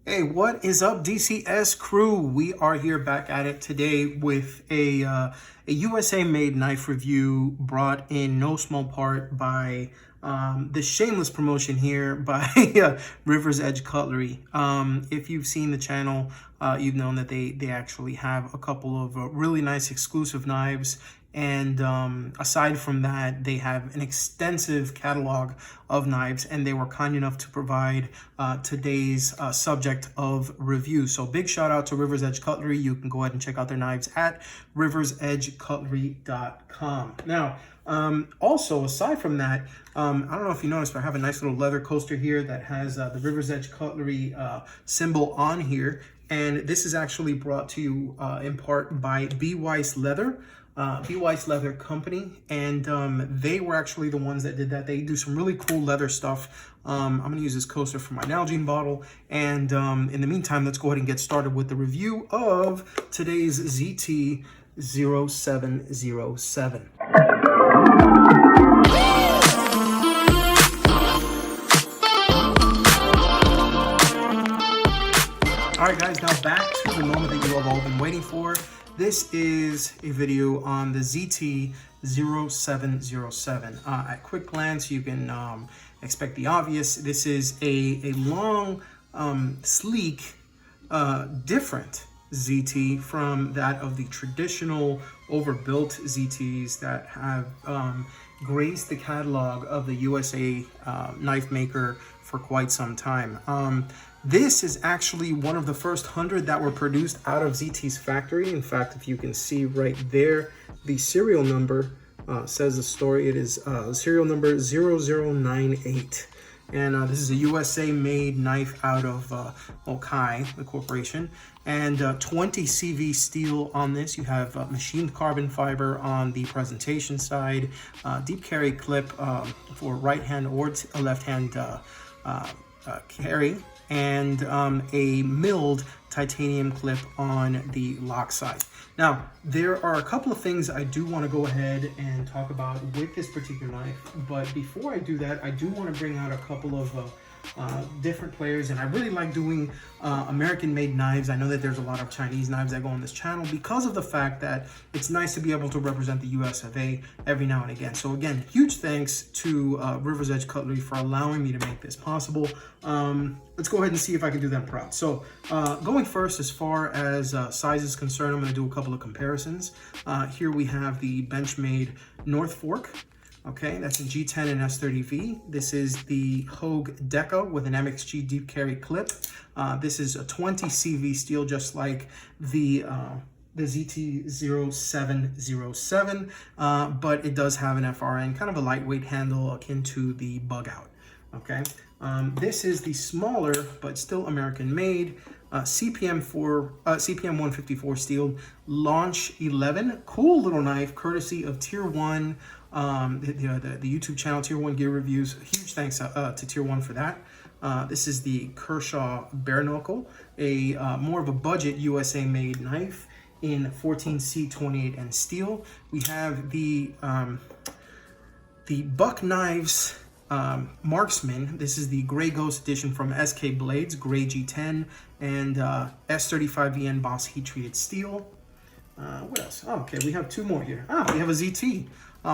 Hey, what is up, DCS Crew? We are here back at it today with a USA-made knife review brought in no small part by the shameless promotion here by River's Edge Cutlery. If you've seen the channel, you've known that they actually have a couple of really nice exclusive knives. And aside from that, they have an extensive catalog of knives, and they were kind enough to provide today's subject of review. So big shout out to River's Edge Cutlery. You can go ahead and check out their knives at riversedgecutlery.com. Now, also, aside from that, I don't know if you noticed, but I have a nice little leather coaster here that has the River's Edge Cutlery symbol on here. And this is actually brought to you in part by B. Weiss Leather. B. Weiss Leather Company, and they were actually the ones that did that. They do some really cool leather stuff. I'm going to use this coaster for my Nalgene bottle, and in the meantime, let's go ahead and get started with the review of today's ZT0707. All right, guys, now back to the moment that you have all been waiting for. This is a video on the ZT0707. At quick glance, you can expect the obvious. This is a long, sleek, different ZT from that of the traditional overbuilt ZTs that have graced the catalog of the USA knife maker for quite some time. This is actually one of the first 100 that were produced out of ZT's factory. In fact, if you can see right there, the serial number says the story. It is serial number 0098. And this is a USA-made knife out of Okai, the corporation. And 20 CV steel on this. You have machined carbon fiber on the presentation side, deep carry clip for right hand or left hand carry, and a milled titanium clip on the lock side. Now, there are a couple of things I do want to go ahead and talk about with this particular knife, but before I do that, I do want to bring out a couple of different players, and I really like doing American-made knives. I know that there's a lot of Chinese knives that go on this channel because of the fact that it's nice to be able to represent the US of A every now and again. So again, huge thanks to River's Edge Cutlery for allowing me to make this possible. Let's go ahead and see if I can do them proud. So going first, as far as size is concerned, I'm going to do a couple of comparisons. Here we have the Benchmade North Fork. Okay, that's in G10 and S30V. This is the Hogue Deca with an MXG deep carry clip. This is a 20 CV steel, just like the ZT0707, but it does have an FRN, kind of a lightweight handle akin to the Bug Out. Okay, this is the smaller but still American-made CPM 154 steel Launch 11. Cool little knife, courtesy of Tier 1. The YouTube channel, Tier 1 Gear Reviews. Huge thanks to Tier 1 for that. This is the Kershaw Bare Knuckle, a more of a budget USA-made knife in 14C 28 and steel. We have the Buck Knives Marksman. This is the Gray Ghost edition from SK Blades, Gray G10, and S35VN Boss Heat Treated Steel. What else? Oh, okay, we have two more here. We have a ZT.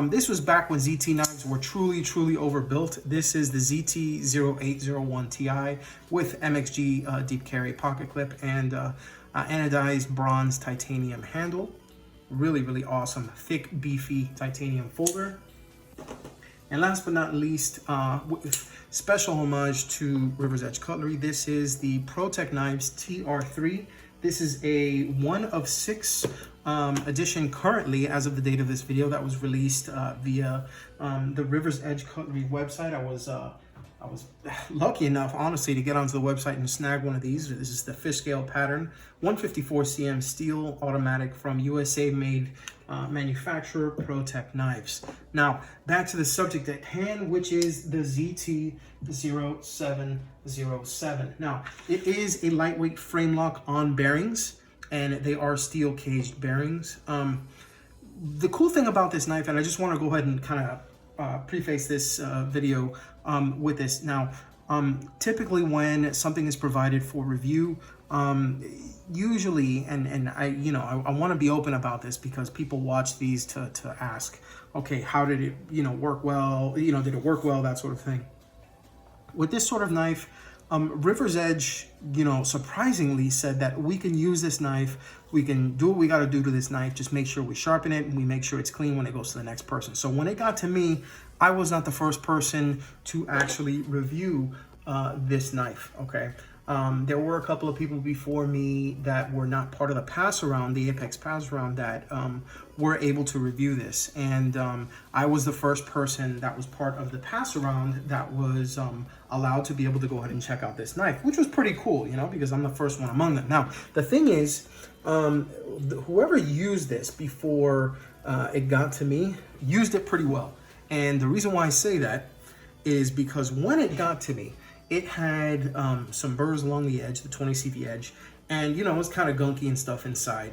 This was back when ZT knives were truly overbuilt. This is the ZT0801 Ti with MXG deep carry pocket clip and anodized bronze titanium handle. Really awesome, thick, beefy titanium folder. And last but not least, special homage to River's Edge Cutlery. This is the ProTech Knives TR3. This is a 1 of 6 edition currently, as of the date of this video, that was released via the River's Edge Cutlery website. I was lucky enough, honestly, to get onto the website and snag one of these. This is the fish scale pattern, 154 cm steel, automatic, from USA-made manufacturer ProTech Knives. Now, back to the subject at hand, which is the ZT0707. Now, it is a lightweight frame lock on bearings, and they are steel caged bearings. The cool thing about this knife, and I just want to go ahead and kind of preface this video with this. Now, Typically when something is provided for review, usually, and I want to be open about this because people watch these to ask, okay, how did it, work well? Did it work well? That sort of thing. With this sort of knife, River's Edge, surprisingly said that we can use this knife. We can do what we got to do to this knife. Just make sure we sharpen it and we make sure it's clean when it goes to the next person. So when it got to me, I was not the first person to actually review this knife, okay? There were a couple of people before me that were not part of the pass around, the Apex pass around, that were able to review this. And I was the first person that was part of the pass around that was allowed to be able to go ahead and check out this knife, which was pretty cool, because I'm the first one among them. Now, the thing is, whoever used this before it got to me used it pretty well. And the reason why I say that is because when it got to me, it had some burrs along the edge, the 20 CV edge, and it was kind of gunky and stuff inside.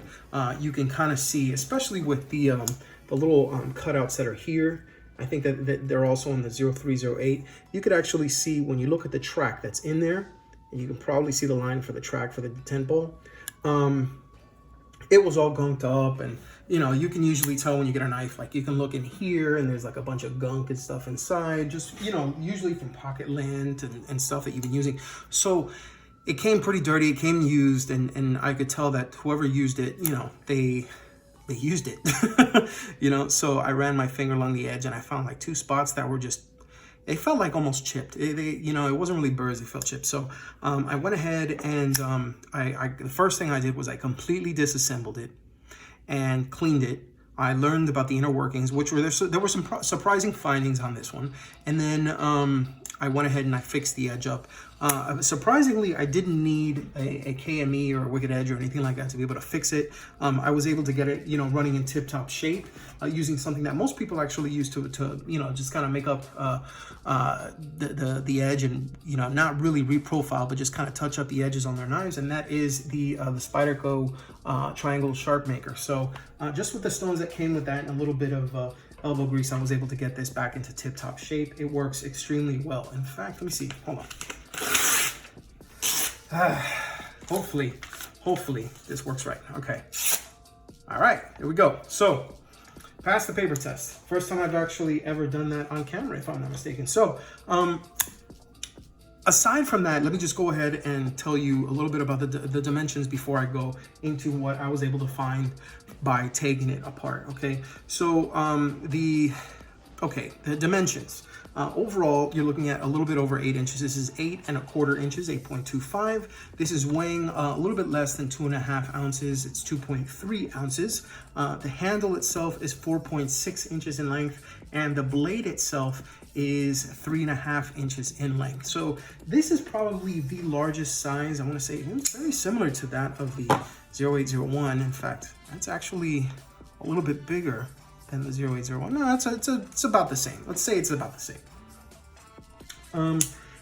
You can kind of see, especially with the little cutouts that are here. I think that they're also on the 0308. You could actually see when you look at the track that's in there, and you can probably see the line for the track for the detent ball. It was all gunked up, and you can usually tell when you get a knife, like you can look in here and there's like a bunch of gunk and stuff inside, just usually from pocket lint and stuff that you've been using. So it came pretty dirty, it came used, and I could tell that whoever used it, they used it. So I ran my finger along the edge and I found like 2 spots that were just, they felt like almost chipped. It wasn't really burrs, it felt chipped. So I went ahead and the first thing I did was I completely disassembled it and cleaned it. I learned about the inner workings, which were there were some surprising findings on this one. And then I went ahead and I fixed the edge up. Surprisingly, I didn't need a KME or a Wicked Edge or anything like that to be able to fix it. I was able to get it, running in tip-top shape using something that most people actually use to just kind of make up the edge and, not really reprofile, but just kind of touch up the edges on their knives. And that is the Spyderco Triangle Sharp Maker. So just with the stones that came with that and a little bit of elbow grease, I was able to get this back into tip-top shape. It works extremely well. In fact, let me see, hold on. Hopefully this works right. Okay. All right, here we go. So, pass the paper test. First time I've actually ever done that on camera, if I'm not mistaken. So, aside from that, let me just go ahead and tell you a little bit about the dimensions before I go into what I was able to find by taking it apart, okay? So, the dimensions. Overall, you're looking at a little bit over 8 inches. This is 8 1/4 inches, 8.25. This is weighing a little bit less than 2.5 ounces. It's 2.3 ounces. The handle itself is 4.6 inches in length, and the blade itself is 3.5 inches in length. So this is probably the largest size. I want to say it's very similar to that of the 0801. In fact, that's actually a little bit bigger than the 0801. No, it's about the same. Let's say it's about the same.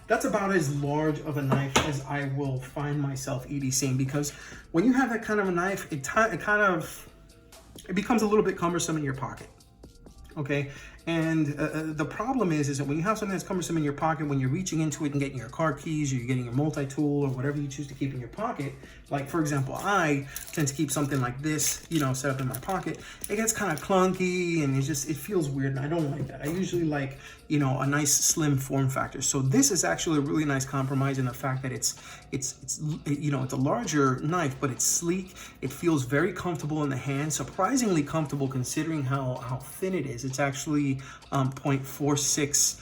That's about as large of a knife as I will find myself EDCing, because when you have that kind of a knife, it becomes a little bit cumbersome in your pocket. Okay, and the problem is that when you have something that's cumbersome in your pocket, when you're reaching into it and getting your car keys, or you're getting your multi-tool, or whatever you choose to keep in your pocket, like for example, I tend to keep something like this, set up in my pocket. It gets kind of clunky and it feels weird, and I don't like that. I usually like, a nice slim form factor. So this is actually a really nice compromise in the fact that it's a larger knife, but it's sleek. It feels very comfortable in the hand, surprisingly comfortable considering how thin it is. It's actually 0.46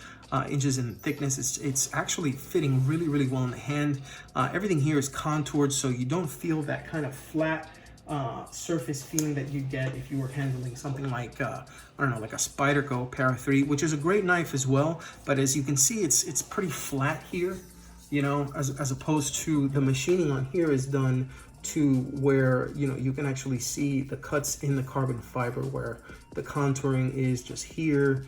inches in thickness. It's actually fitting really, really well in the hand. Everything here is contoured, so you don't feel that kind of flat surface feeling that you get if you were handling something like like a Spyderco Para 3, which is a great knife as well. But as you can see, it's pretty flat here, as opposed to the machining on here is done to where you can actually see the cuts in the carbon fiber, where the contouring is just here,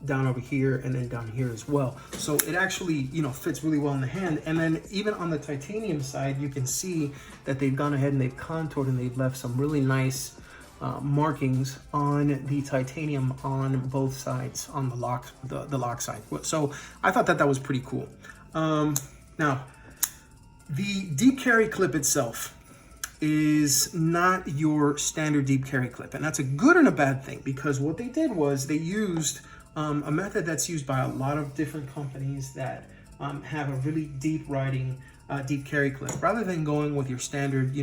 down over here, and then down here as well. So it actually fits really well in the hand. And then even on the titanium side, you can see that they've gone ahead and they've contoured and they've left some really nice markings on the titanium on both sides on the lock side. So I thought that was pretty cool. Now, the deep carry clip itself is not your standard deep carry clip, and that's a good and a bad thing, because what they did was they used a method that's used by a lot of different companies that have a really deep riding deep carry clip. Rather than going with your standard,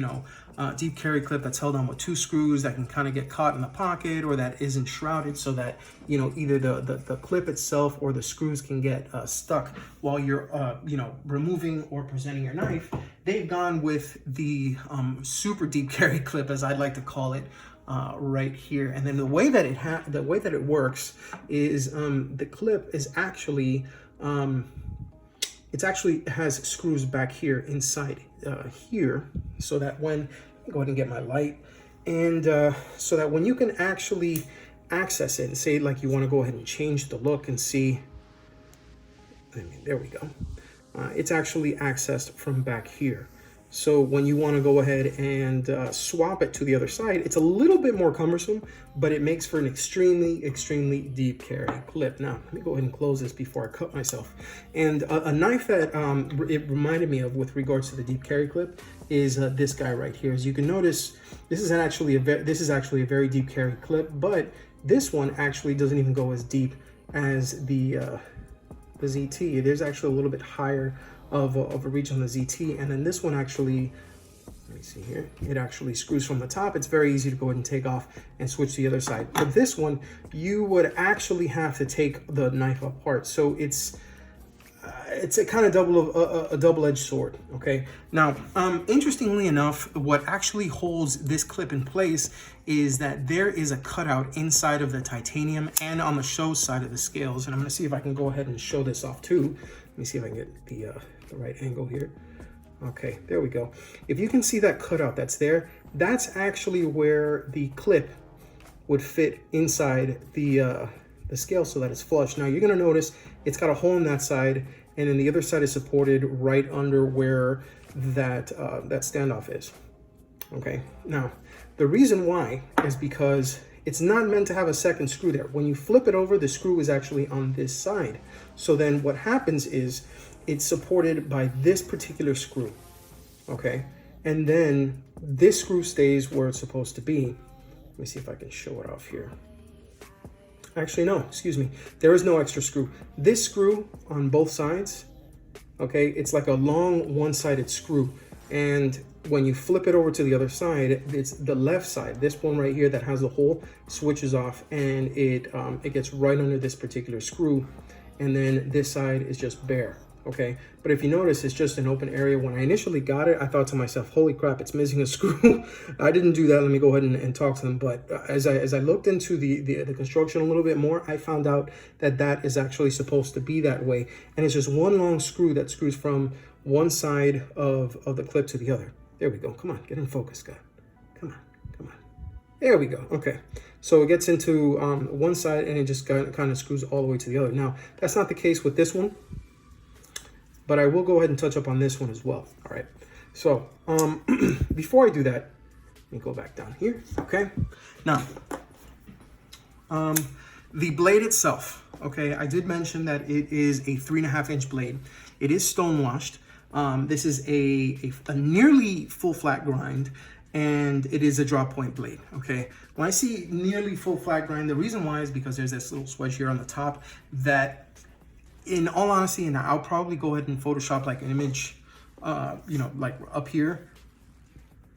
deep carry clip that's held on with 2 screws that can kind of get caught in the pocket, or that isn't shrouded so that, either the clip itself or the screws can get stuck while you're, removing or presenting your knife, they've gone with the super deep carry clip, as I'd like to call it, right here. And then the way that it works is the clip is actually it actually has screws back here inside here, so that when, go ahead and get my light, and so that when you can actually access it and say like you want to go ahead and change the look and see, there we go, it's actually accessed from back here. So when you want to go ahead and swap it to the other side, it's a little bit more cumbersome, but it makes for an extremely, extremely deep carry clip. Now, let me go ahead and close this before I cut myself. And a knife that it reminded me of with regards to the deep carry clip is this guy right here. As you can notice, this is actually a very deep carry clip, but this one actually doesn't even go as deep as the ZT. There's actually a little bit higher of a reach on the ZT, and then this one actually, let me see here, it actually screws from the top. It's very easy to go ahead and take off and switch to the other side. But this one, you would actually have to take the knife apart. So it's a kind of a double-edged sword. Okay. Now, interestingly enough, what actually holds this clip in place is that there is a cutout inside of the titanium and on the show side of the scales. And I'm going to see if I can go ahead and show this off too. Let me see if I can get the right angle here. Okay, there we go. If you can see that cutout that's there, that's actually where the clip would fit inside the scale so that it's flush. Now you're gonna notice it's got a hole in that side, and then the other side is supported right under where that that standoff is. Okay, now the reason why is because it's not meant to have a second screw there. When you flip it over, the screw is actually on this side. So then what happens is it's supported by this particular screw, okay? And then this screw stays where it's supposed to be. Let me see if I can show it off here. Actually, no, excuse me. There is no extra screw. This screw on both sides, okay, it's like a long one-sided screw. And when you flip it over to the other side, it's the left side, this one right here that has the hole, switches off, and it gets right under this particular screw. And then this side is just bare. Okay, but if you notice, it's just an open area. When I initially got it, I thought to myself, holy crap, it's missing a screw. I didn't do that. Let me go ahead and talk to them. But as I looked into the construction a little bit more, I found out that that is actually supposed to be that way. And it's just one long screw that screws from one side of the clip to the other. There we go. Come on, get in focus, guy. Come on. There we go. Okay, so it gets into one side and it just kind of screws all the way to the other. Now, that's not the case with this one, but I will go ahead and touch up on this one as well. All right, so before I do that, let me go back down here. Okay, now the blade itself, okay, I did mention that it is a 3.5-inch blade. It is stone washed. This is a nearly full flat grind, and it is a drop point blade. Okay, when I see nearly full flat grind, the reason why is because there's this little swedge here on the top that, in all honesty, and I'll probably go ahead and Photoshop like an image, like up here.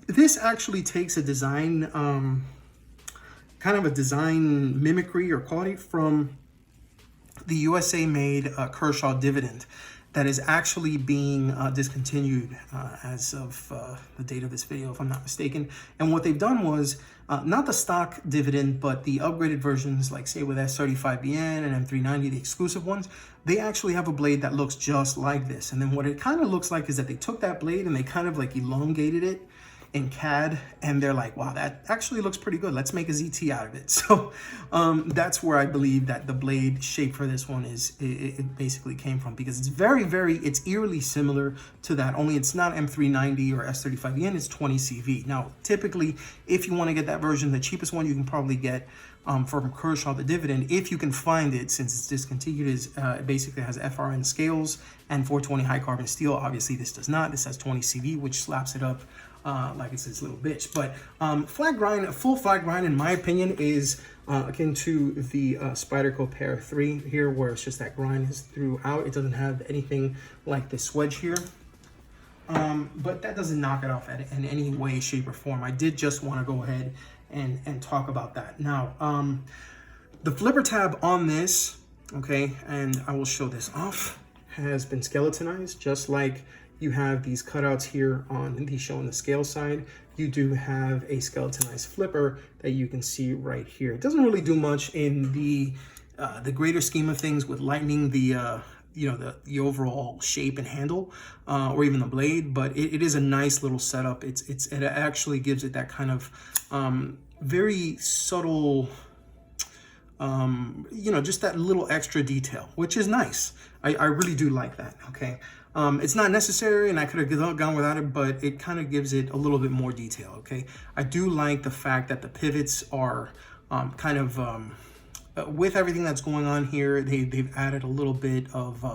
This actually takes a design, kind of a design mimicry or quality from the USA-made Kershaw Dividend that is actually being discontinued as of the date of this video, if I'm not mistaken. And what they've done was, not the stock Dividend, but the upgraded versions, like say with S35BN and M390, the exclusive ones, they actually have a blade that looks just like this. And then what it kind of looks like is that they took that blade and they kind of like elongated it in CAD, and they're like, wow, that actually looks pretty good. Let's make a ZT out of it. So that's where I believe that the blade shape for this one it basically came from, because it's it's eerily similar to that, only it's not M390 or S35EN, it's 20CV. Now, typically, if you want to get that version, the cheapest one you can probably get from Kershaw the Dividend, if you can find it, since it's discontinued, is it basically has FRN scales and 420 high carbon steel. Obviously, this does not. This has 20 CV, which slaps it up like it's this little bitch. But flat grind, a full flat grind, in my opinion, is akin to the Spyderco Pair 3 here, where it's just that grind is throughout. It doesn't have anything like this wedge here. But that doesn't knock it off in any way, shape, or form. I did just want to go ahead and talk about that. Now, the flipper tab on this, okay, and I will show this off, has been skeletonized, just like you have these cutouts here on the show on the scale side. You do have a skeletonized flipper that you can see right here. It doesn't really do much in the greater scheme of things with lightening the you know, the overall shape and handle, or even the blade, but it is a nice little setup. It actually gives it that kind of very subtle, you know, just that little extra detail, which is nice. I really do like that. Okay, it's not necessary, and I could have gone without it, but it kind of gives it a little bit more detail. Okay, I do like the fact that the pivots are kind of with everything that's going on here, they've added a little bit of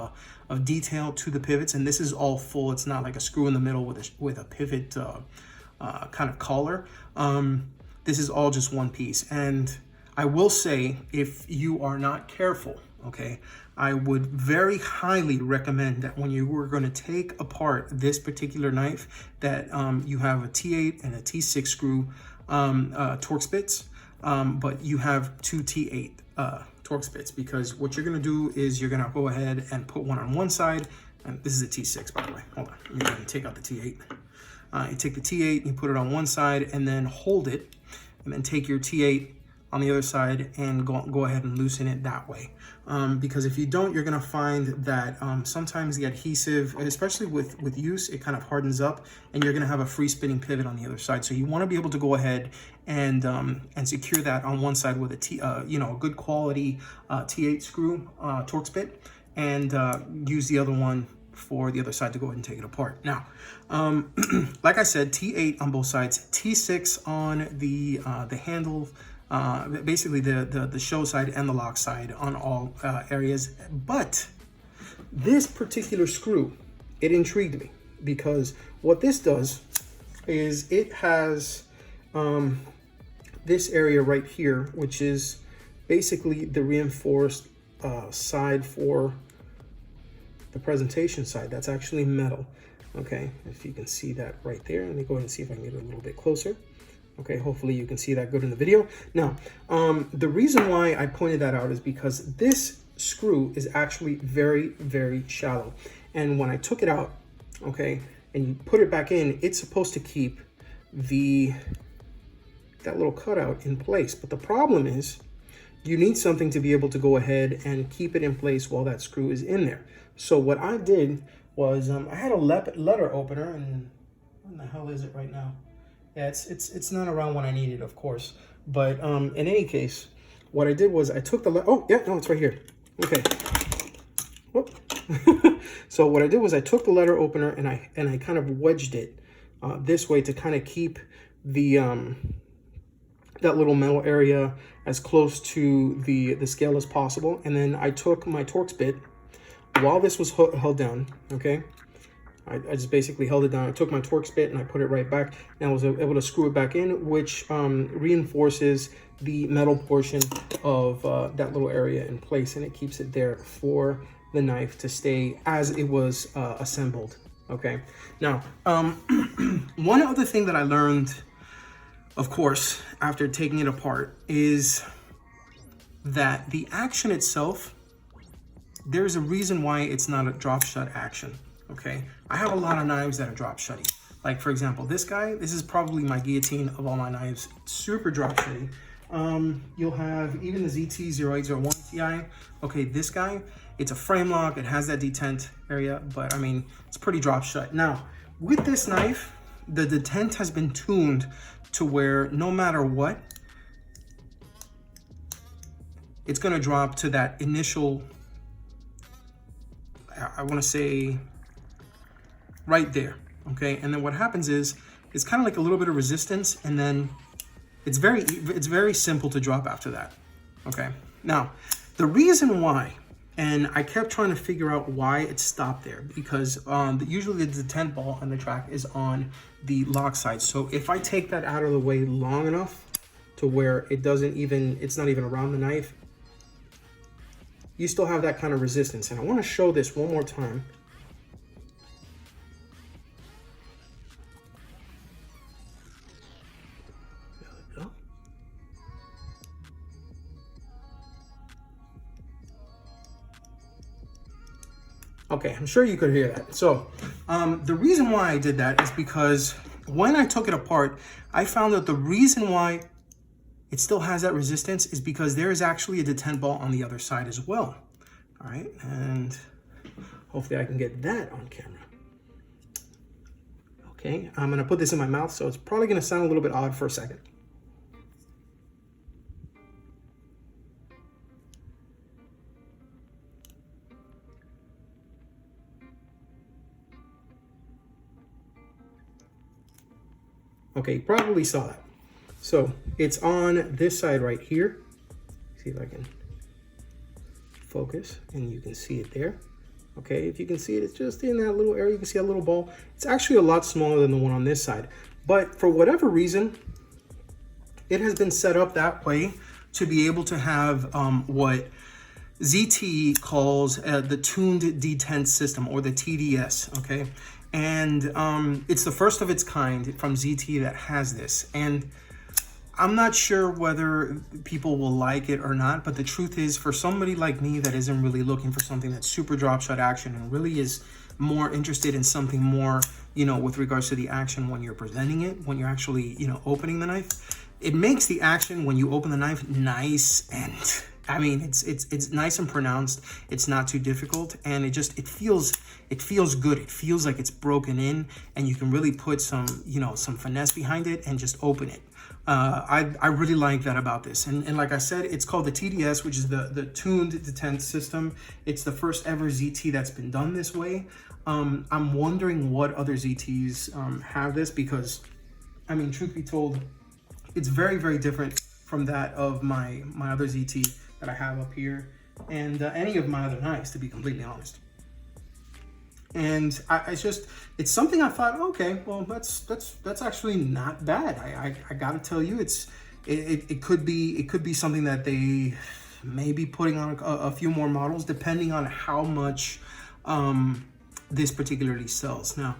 detail to the pivots, and this is all full. It's not like a screw in the middle with a pivot kind of collar. This is all just one piece, and I will say, if you are not careful, okay, I would very highly recommend that when you were going to take apart this particular knife, that you have a T8 and a T6 screw Torx bits, but you have two T8 Torx bits, because what you're going to do is you're going to go ahead and put one on one side, and this is a T6, by the way. Hold on, let me go ahead and take out the T8. You take the T8, you put it on one side, and then hold it, and then take your T8 on the other side and go ahead and loosen it that way. Because if you don't, you're going to find that sometimes the adhesive, especially with use, it kind of hardens up, and you're going to have a free spinning pivot on the other side. So you want to be able to go ahead and secure that on one side with a you know, a good quality T8 screw Torx bit, and use the other one for the other side to go ahead and take it apart. Now, like I said, T8 on both sides, T6 on the handle, basically the show side and the lock side on all areas. But this particular screw, it intrigued me, because what this does is it has this area right here, which is basically the reinforced side for the presentation side. That's actually metal. Okay, if you can see that right there, let me go ahead and see if I can get it a little bit closer. Okay, hopefully you can see that good in the video. Now, the reason why I pointed that out is because this screw is actually very, very shallow. And when I took it out, okay, and you put it back in, it's supposed to keep that little cutout in place. But the problem is, you need something to be able to go ahead and keep it in place while that screw is in there. So what I did was, I had a letter opener, and where the hell is it right now? Yeah, it's not around when I need it, of course. But in any case, what I did was I took the oh yeah, no, it's right here. Okay. Whoop. So what I did was I took the letter opener and I kind of wedged it this way to kind of keep the that little metal area as close to the scale as possible. And then I took my Torx bit while this was held down. Okay. I just basically held it down. I took my Torx bit and I put it right back, and I was able to screw it back in, which reinforces the metal portion of that little area in place, and it keeps it there for the knife to stay as it was assembled. Okay. Now, one other thing that I learned, of course, after taking it apart, is that the action itself, there's a reason why it's not a drop shut action. Okay, I have a lot of knives that are drop shutty. Like, for example, this guy, this is probably my guillotine of all my knives, super drop shutty. You'll have even the ZT0707 Ti. Okay, this guy, it's a frame lock, it has that detent area, but I mean, it's pretty drop shut. Now, with this knife, the detent has been tuned to where no matter what, it's going to drop to that initial, I want to say right there. Okay, and then what happens is it's kind of like a little bit of resistance, and then it's very simple to drop after that. Okay, now the reason why, and I kept trying to figure out why it stopped there, because usually the detent ball on the track is on the lock side. So if I take that out of the way long enough to where it's not even around the knife, you still have that kind of resistance. And I want to show this one more time. Okay, I'm sure you could hear that. So the reason why I did that is because when I took it apart, I found that the reason why it still has that resistance is because there is actually a detent ball on the other side as well. All right, and hopefully I can get that on camera. Okay, I'm gonna put this in my mouth, so it's probably gonna sound a little bit odd for a second. Okay, you probably saw that. So it's on this side right here. See if I can focus, and you can see it there. Okay, if you can see it, it's just in that little area. You can see a little ball. It's actually a lot smaller than the one on this side. But for whatever reason, it has been set up that way to be able to have what ZT calls the tuned detent system, or the TDS, okay? And it's the first of its kind from ZT that has this. And I'm not sure whether people will like it or not, but the truth is, for somebody like me that isn't really looking for something that's super drop shot action and really is more interested in something more, you know, with regards to the action when you're presenting it, when you're actually, you know, opening the knife, it makes the action when you open the knife nice, and I mean, it's nice and pronounced. It's not too difficult, and it feels good. It feels like it's broken in, and you can really put some finesse behind it and just open it. I really like that about this. And like I said, it's called the TDS, which is the tuned detent system. It's the first ever ZT that's been done this way. I'm wondering what other ZTs have this, because, I mean, truth be told, it's very, very different from that of my other ZT that I have up here, and any of my other knives, to be completely honest. And it's something I thought, okay, well, that's actually not bad. I gotta tell you, it could be something that they may be putting on a few more models, depending on how much this particularly sells. Now,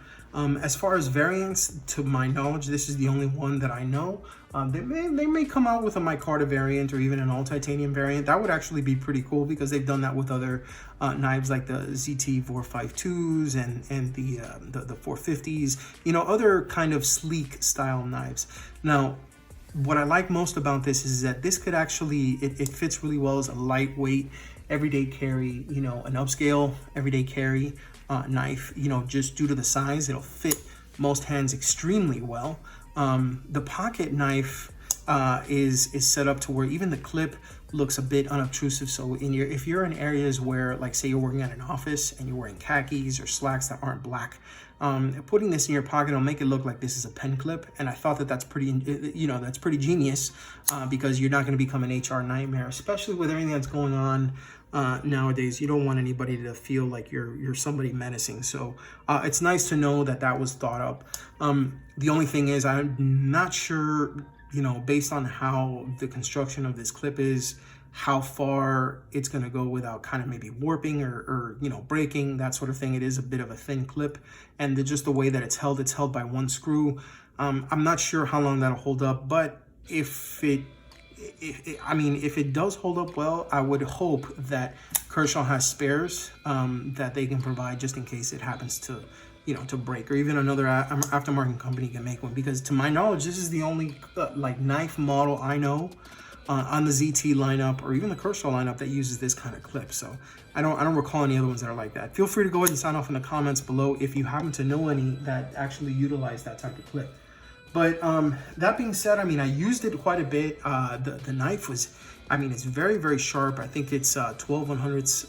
as far as variants, to my knowledge, this is the only one that I know. They may come out with a micarta variant, or even an all titanium variant. That would actually be pretty cool, because they've done that with other knives like the ZT452s and the 450s, you know, other kind of sleek style knives. Now, what I like most about this is that this could actually, it fits really well as a lightweight everyday carry, you know, an upscale everyday carry knife, you know, just due to the size. It'll fit most hands extremely well. The pocket knife is set up to where even the clip looks a bit unobtrusive. So if you're in areas where, like, say you're working at an office and you're wearing khakis or slacks that aren't black, putting this in your pocket will make it look like this is a pen clip. And I thought that that's pretty, that's pretty genius, because you're not going to become an HR nightmare, especially with everything that's going on nowadays. You don't want anybody to feel like you're somebody menacing. So it's nice to know that that was thought up. The only thing is, I'm not sure, you know, based on how the construction of this clip is, how far it's going to go without kind of maybe warping or you know, breaking, that sort of thing. It is a bit of a thin clip, and just the way that it's held by one screw. I'm not sure how long that'll hold up, but if it does hold up well, I would hope that Kershaw has spares that they can provide, just in case it happens to, you know, to break, or even another aftermarket company can make one, because to my knowledge, this is the only like knife model I know on the ZT lineup or even the Kershaw lineup that uses this kind of clip. So I don't recall any other ones that are like that. Feel free to go ahead and sign off in the comments below if you happen to know any that actually utilize that type of clip. But that being said, I mean, I used it quite a bit. The knife was, I mean, it's very, very sharp. I think it's 12/100ths.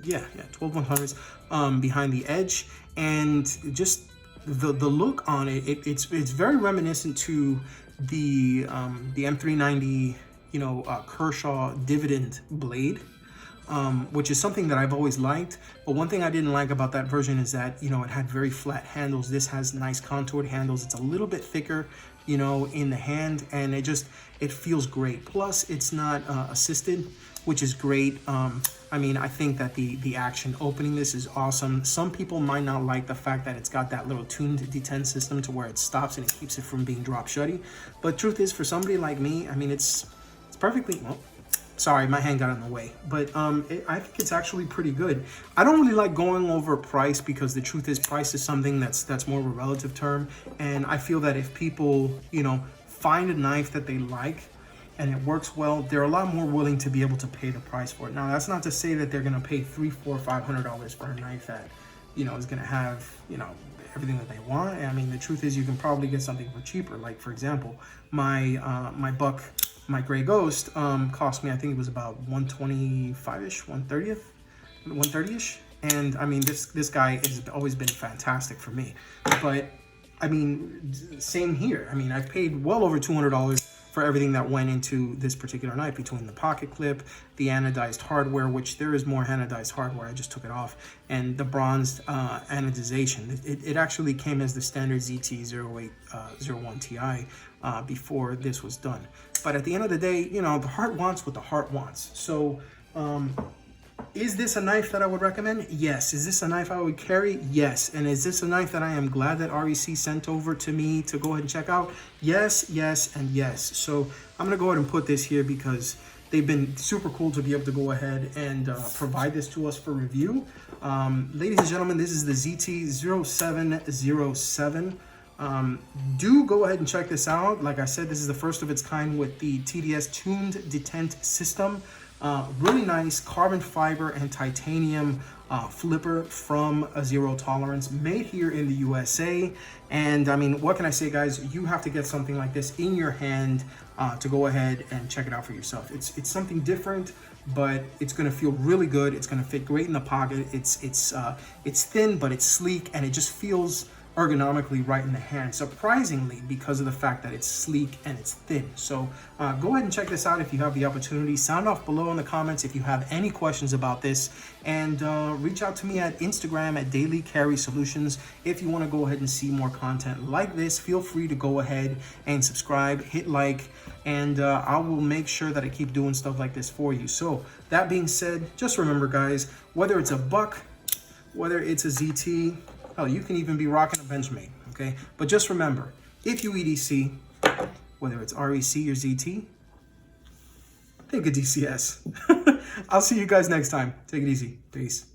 Yeah, 12/100ths behind the edge, and just the look on it, it's very reminiscent to the M390, you know, Kershaw Dividend blade. Which is something that I've always liked. But one thing I didn't like about that version is that, you know, it had very flat handles. This has nice contoured handles. It's a little bit thicker, you know, in the hand, and it feels great. Plus, it's not assisted, which is great. I mean, I think that the action opening this is awesome. Some people might not like the fact that it's got that little tuned detent system to where it stops and it keeps it from being drop shutty. But truth is, for somebody like me, I mean, it's perfectly, well, sorry, my hand got in the way, but I think it's actually pretty good. I don't really like going over price because the truth is, price is something that's more of a relative term, and I feel that if people, you know, find a knife that they like and it works well, they're a lot more willing to be able to pay the price for it. Now, that's not to say that they're gonna pay $300, $400, $500 for a knife that, you know, is gonna have, you know, everything that they want. I mean, the truth is, you can probably get something for cheaper. Like, for example, my Gray Ghost cost me, I think it was about 125-ish, 130-ish. And I mean, this guy has always been fantastic for me. But I mean, same here. I mean, I've paid well over $200 for everything that went into this particular knife, between the pocket clip, the anodized hardware, which there is more anodized hardware, I just took it off, and the bronzed anodization. It actually came as the standard ZT0801 Ti before this was done. But at the end of the day, you know, the heart wants what the heart wants. So is this a knife that I would recommend? Yes. Is this a knife I would carry? Yes. And is this a knife that I am glad that REC sent over to me to go ahead and check out? Yes, yes, and yes. So I'm gonna go ahead and put this here because they've been super cool to be able to go ahead and provide this to us for review. Ladies and gentlemen, this is the ZT0707. Do go ahead and check this out. Like I said, this is the first of its kind with the TDS tuned detent system. Really nice carbon fiber and titanium flipper from a Zero Tolerance, made here in the USA. And I mean, what can I say, guys? You have to get something like this in your hand to go ahead and check it out for yourself. It's something different, but it's gonna feel really good. It's gonna fit great in the pocket. It's thin, but it's sleek, and it just feels ergonomically right in the hand, surprisingly, because of the fact that it's sleek and it's thin. So go ahead and check this out if you have the opportunity. Sound off below in the comments if you have any questions about this, and reach out to me at Instagram at Daily Carry Solutions. If you want to go ahead and see more content like this, feel free to go ahead and subscribe, hit like, and I will make sure that I keep doing stuff like this for you. So that being said, just remember, guys, whether it's a buck, whether it's a ZT, hell, you can even be rocking a Benchmade, okay? But just remember, if you EDC, whether it's REC or ZT, think of DCS. I'll see you guys next time. Take it easy. Peace.